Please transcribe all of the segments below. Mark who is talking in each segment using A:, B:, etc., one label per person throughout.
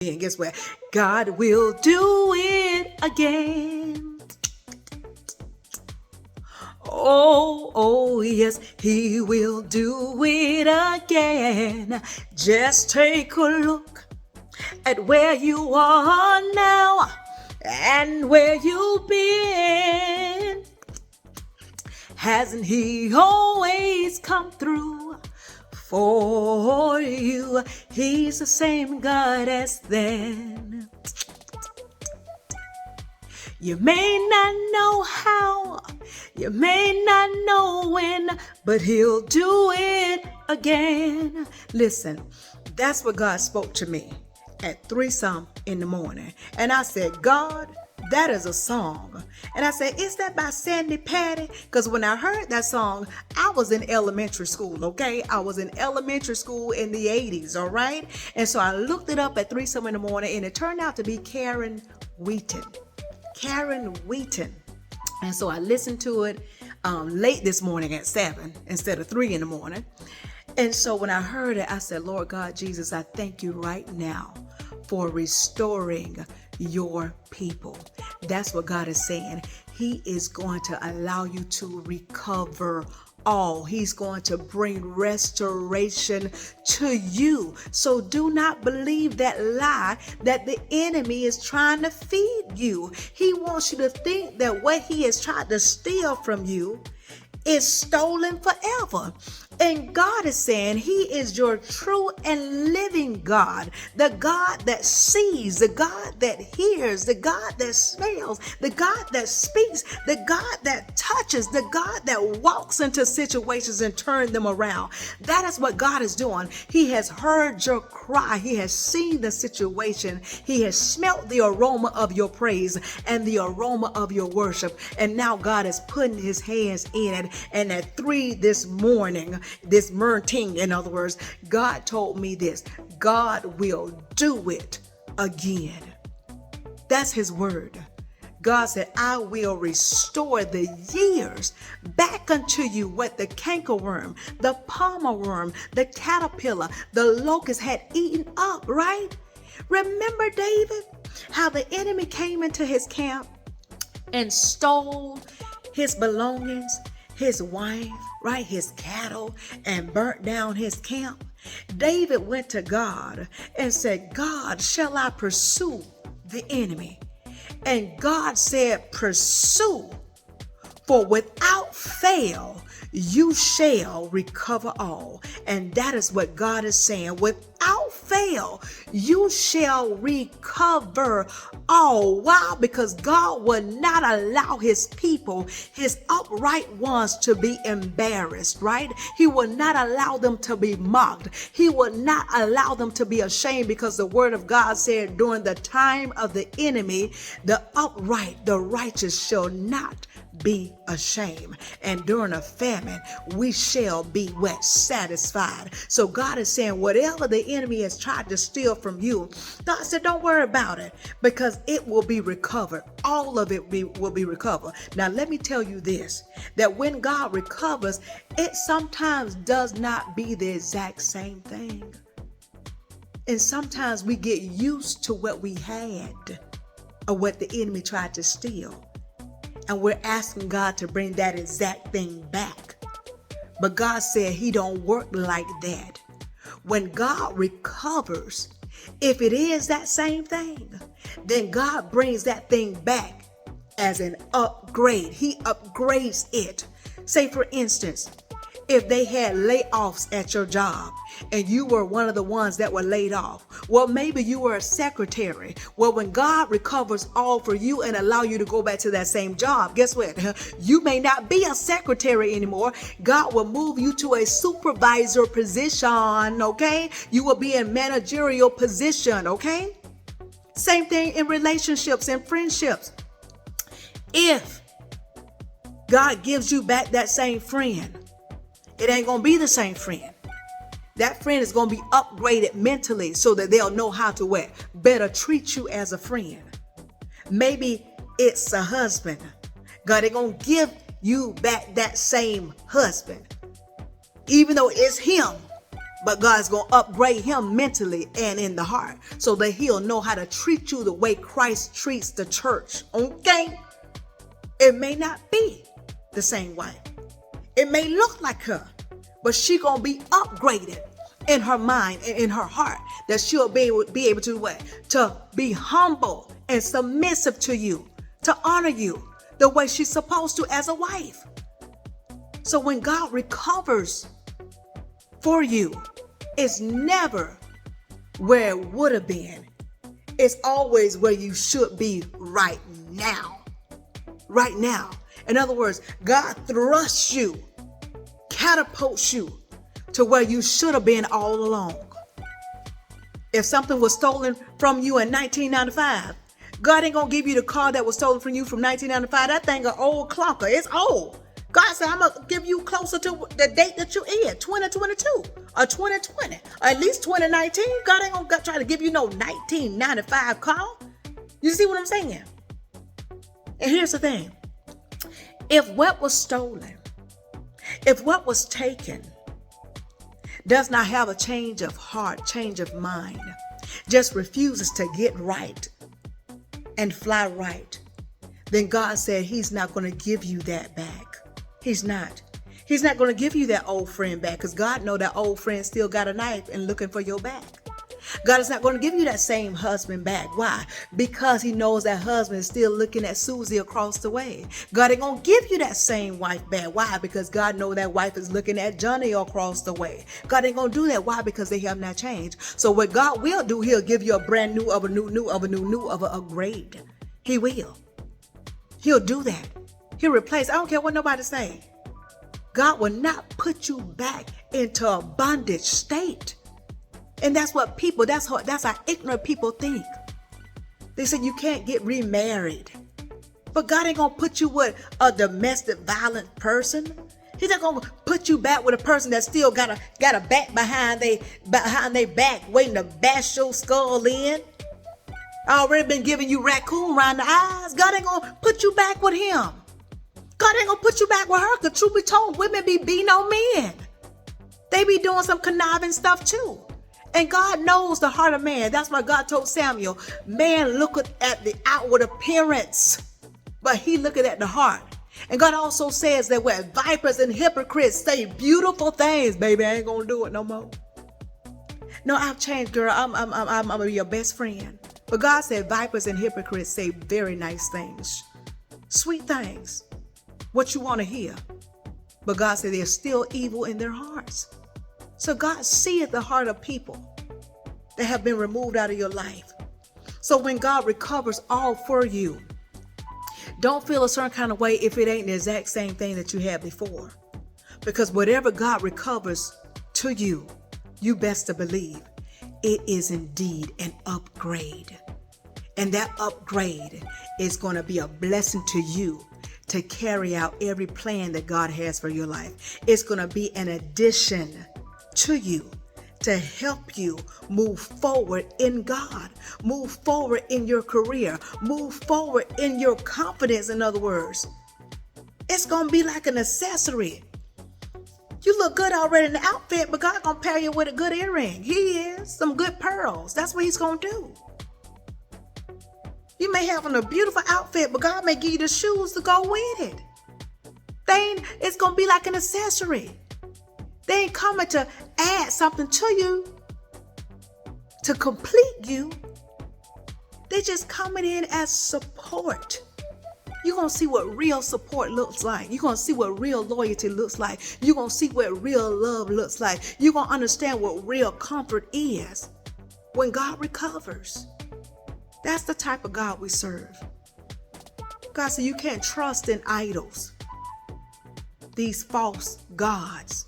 A: And guess what? God will do it again. Oh, yes, He will do it again. Just take a look at where you are now and where you've been. Hasn't He always come through for you? He's the same God as then. You may not know how, you may not know when, but He'll do it again. Listen, that's what God spoke to me at 3-some in the morning. And I said, God, that is a song. And I said, is that by Sandy Patty? Because when I heard that song, I was in elementary school, okay? I was in elementary school in the 80s, all right? And so I looked it up at 3-some in the morning, and it turned out to be Karen Wheaton. Karen Wheaton. And so I listened to it late this morning at 7 instead of 3 in the morning. And so when I heard it, I said, Lord God, Jesus, I thank you right now for restoring your people. That's what God is saying. He is going to allow you to recover all. He's going to bring restoration to you. So do not believe that lie that the enemy is trying to feed you. He wants you to think that what he has tried to steal from you is stolen forever. And God is saying He is your true and living God, the God that sees, the God that hears, the God that smells, the God that speaks, the God that touches, the God that walks into situations and turns them around. That is what God is doing. He has heard your cry. He has seen the situation. He has smelt the aroma of your praise and the aroma of your worship. And now God is putting His hands in it. And at 3 this morning, in other words, God told me this: God will do it again. That's His word. God said, I will restore the years back unto you what the cankerworm, the palmerworm, the caterpillar, the locust had eaten up, right? Remember David, how the enemy came into his camp and stole his belongings, his wife, right, his cattle, and burnt down his camp? David went to God and said, God, shall I pursue the enemy? And God said, pursue, for without fail, you shall recover all. And that is what God is saying. Without fail, you shall recover all. Why? Because God will not allow His people, His upright ones, to be embarrassed, right? He will not allow them to be mocked. He will not allow them to be ashamed, because the word of God said, during the time of the enemy, the upright, the righteous shall not be ashamed. And during a famine, we shall be what? Satisfied. So God is saying, whatever the enemy has tried to steal from you, God said, don't worry about it, because it will be recovered. All of it will be recovered. Now, let me tell you this, that when God recovers, it sometimes does not be the exact same thing. And sometimes we get used to what we had or what the enemy tried to steal. And we're asking God to bring that exact thing back. But God said He don't work like that. When God recovers, if it is that same thing, then God brings that thing back as an upgrade. He upgrades it. Say, for instance, if they had layoffs at your job and you were one of the ones that were laid off, well, maybe you were a secretary. Well, when God recovers all for you and allow you to go back to that same job, guess what? You may not be a secretary anymore. God will move you to a supervisor position, okay? You will be in managerial position, okay? Same thing in relationships and friendships. If God gives you back that same friend, it ain't going to be the same friend. That friend is going to be upgraded mentally so that they'll know how to what? Better treat you as a friend. Maybe it's a husband. God, they're going to give you back that same husband. Even though it's him, But God's going to upgrade him mentally and in the heart so that he'll know how to treat you the way Christ treats the church. Okay? It may not be the same wife. It may look like her, but she going to be upgraded in her mind and in her heart, that she'll be able to what? To be humble and submissive to you, to honor you the way she's supposed to as a wife. So when God recovers for you, it's never where it would have been. It's always where you should be right now. Right now. In other words, God thrusts you, catapults you to where you should have been all along. If something was stolen from you in 1995, God ain't gonna give you the car that was stolen from you from 1995. That thing an old clunker. It's old. God said, I'm gonna give you closer to the date that you're in, 2022 or 2020, or at least 2019. God ain't gonna try to give you no 1995 car. You see what I'm saying? And here's the thing. If what was stolen, if what was taken does not have a change of heart, change of mind, just refuses to get right and fly right, then God said he's not going to give you that back. He's not. He's not going to give you that old friend back, because God know that old friend still got a knife and looking for your back. God is not going to give you that same husband back. Why? Because he knows that husband is still looking at Susie across the way. God ain't going to give you that same wife back. Why? Because God knows that wife is looking at Johnny across the way. God ain't going to do that. Why? Because they have not changed. So what God will do, he'll give you a brand new of a new of a grade. He will. He'll do that. He'll replace. I don't care what nobody say. God will not put you back into a bondage state. And that's what people, that's how ignorant people think. They say you can't get remarried. But God ain't gonna put you with a domestic violent person. He's not gonna put you back with a person that still got a bat behind they back waiting to bash your skull in. Already been giving you raccoon around the eyes. God ain't gonna put you back with him. God ain't gonna put you back with her, because truth be told, women be beating on men. They be doing some conniving stuff too. And God knows the heart of man. That's why God told Samuel, man looketh at the outward appearance, but he looketh at the heart. And God also says that where vipers and hypocrites say beautiful things, baby, I ain't gonna do it no more. No, I've changed, girl. I'm gonna be your best friend. But God said vipers and hypocrites say very nice things, sweet things, what you want to hear. But God said there's still evil in their hearts. So God seeth the heart of people that have been removed out of your life. So when God recovers all for you, don't feel a certain kind of way if it ain't the exact same thing that you had before. Because whatever God recovers to you, you best to believe it is indeed an upgrade. And that upgrade is going to be a blessing to you to carry out every plan that God has for your life. It's going to be an addition to you to help you move forward in God, move forward in your career, move forward in your confidence. In other words, it's going to be like an accessory. You look good already in the outfit, but God going to pair you with a good earring. He is. Some good pearls. That's what he's going to do. You may have on a beautiful outfit, but God may give you the shoes to go with it. It's going to be like an accessory. They ain't coming to add something to you, to complete you. They just coming in as support. You're going to see what real support looks like. You're going to see what real loyalty looks like. You're going to see what real love looks like. You're going to understand what real comfort is when God recovers. That's the type of God we serve. God said you can't trust in idols, these false gods.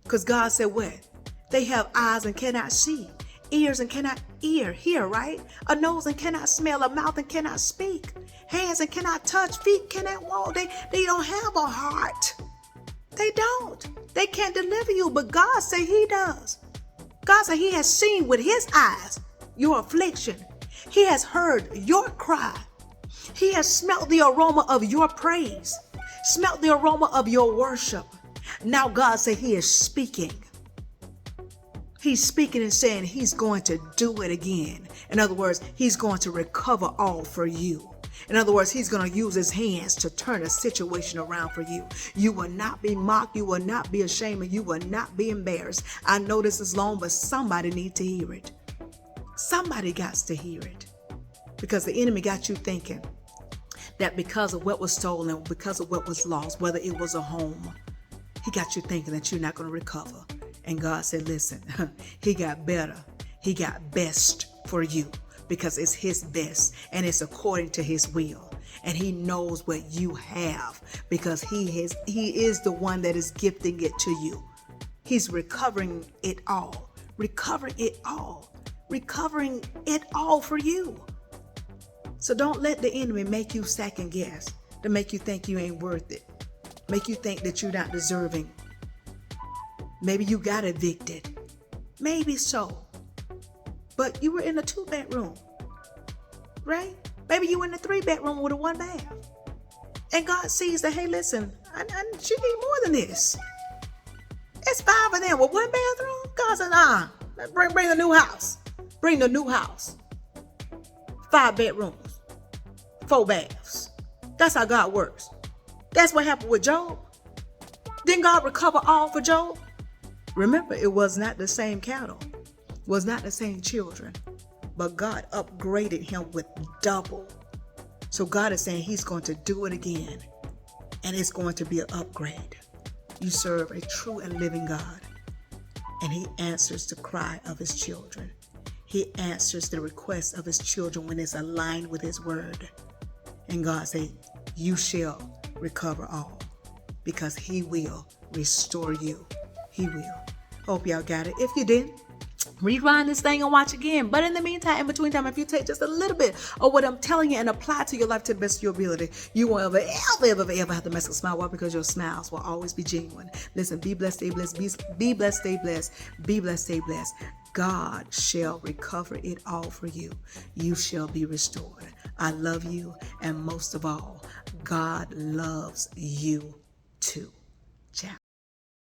A: Because God said what? They have eyes and cannot see, ears and cannot hear, right? A nose and cannot smell, a mouth and cannot speak, hands and cannot touch, feet cannot walk. They don't have a heart. They don't. They can't deliver you, but God said he does. God said he has seen with his eyes your affliction. He has heard your cry. He has smelt the aroma of your praise, smelt the aroma of your worship. Now God said he is speaking. He's speaking and saying he's going to do it again. In other words, he's going to recover all for you. In other words, he's going to use his hands to turn a situation around for you. You will not be mocked. You will not be ashamed. And you will not be embarrassed. I know this is long, but somebody needs to hear it. Somebody got to hear it. Because the enemy got you thinking that because of what was stolen, because of what was lost, whether it was a home, he got you thinking that you're not going to recover. And God said, listen, he got better. He got best for you because it's his best and it's according to his will. And he knows what you have because he is the one that is gifting it to you. He's recovering it all, recovering it all for you. So don't let the enemy make you second guess, to make you think you ain't worth it, make you think that you're not deserving. Maybe you got evicted. Maybe so. But you were in a 2-bedroom, right? Maybe you were in a 3-bedroom with a 1 bath. And God sees that, hey, listen, she need more than this. It's 5 of them with 1 bathroom. God said, nah, bring the new house. Bring the new house. 5 bedrooms, 4 baths. That's how God works. That's what happened with Job. Didn't God recover all for Job? Remember, it was not the same cattle, was not the same children, but God upgraded him with double. So God is saying he's going to do it again, and it's going to be an upgrade. You serve a true and living God, and he answers the cry of his children. He answers the request of his children when it's aligned with his word. And God said, you shall recover all, because he will restore you. He will. Hope y'all got it. If you didn't, rewind this thing and watch again. But in the meantime, in between time, if you take just a little bit of what I'm telling you and apply to your life to the best of your ability, you won't ever have to mess with smile. Why? Because your smiles will always be genuine. Listen, be blessed, stay blessed, be blessed, stay blessed, be blessed, stay blessed. God shall recover it all for you. You shall be restored. I love you, and most of all, God loves you too. Ciao.